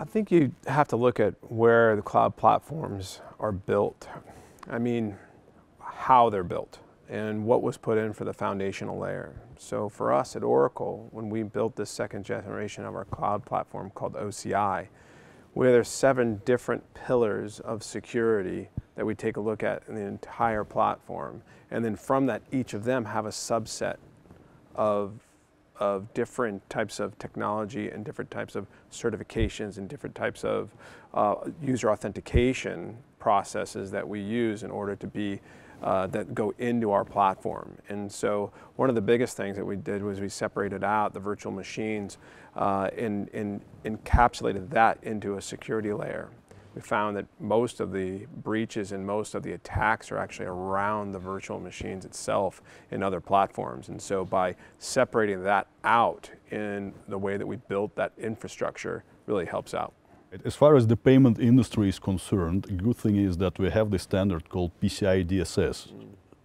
think you have to look at where the cloud platforms are built. I mean, how they're built and what was put in for the foundational layer. So for us at Oracle, when we built this second generation of our cloud platform called OCI, where there's 7 different pillars of security that we take a look at in the entire platform. And then from that, each of them have a subset of different types of technology and different types of certifications and different types of user authentication processes that we use in order to be, that go into our platform. And so one of the biggest things that we did was we separated out the virtual machines and encapsulated that into a security layer. We found that most of the breaches and most of the attacks are actually around the virtual machines itself in other platforms. And so by separating that out in the way that we built that infrastructure really helps out. As far as the payment industry is concerned, a good thing is that we have this standard called PCI DSS.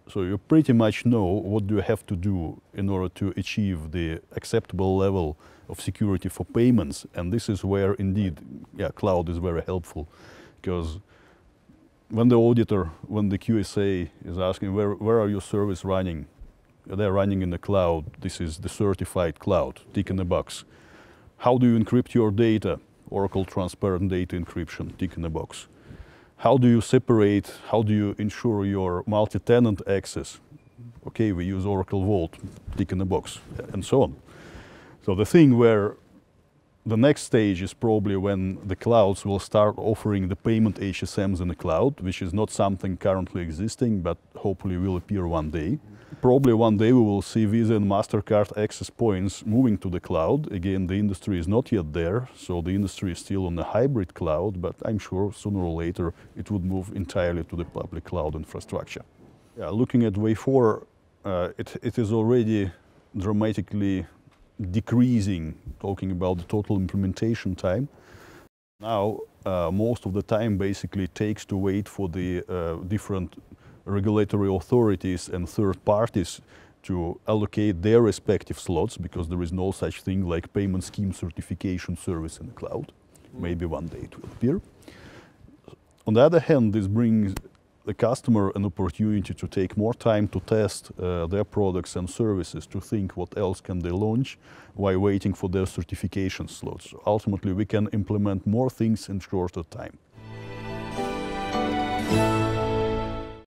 So you pretty much know what you have to do in order to achieve the acceptable level of security for payments. And this is where indeed, cloud is very helpful. Because when the auditor, when the QSA is asking where are your service running, they're running in the cloud. This is the certified cloud, tick in the box. How do you encrypt your data? Oracle Transparent Data Encryption, tick in the box. How do you separate, how do you ensure your multi-tenant access? Okay, we use Oracle Vault, tick in the box, and so on. So the thing where the next stage is probably when the clouds will start offering the payment HSMs in the cloud, which is not something currently existing, but hopefully will appear one day. Probably one day we will see Visa and MasterCard access points moving to the cloud. Again, the industry is not yet there, so the industry is still on the hybrid cloud, but I'm sure sooner or later it would move entirely to the public cloud infrastructure. Looking at Wave 4, it is already dramatically decreasing, talking about the total implementation time. Now, most of the time basically takes to wait for the different regulatory authorities and third parties to allocate their respective slots, because there is no such thing like payment scheme certification service in the cloud. Maybe one day it will appear. On the other hand, this brings the customer an opportunity to take more time to test their products and services, to think what else can they launch while waiting for their certification slots. So ultimately, we can implement more things in shorter time.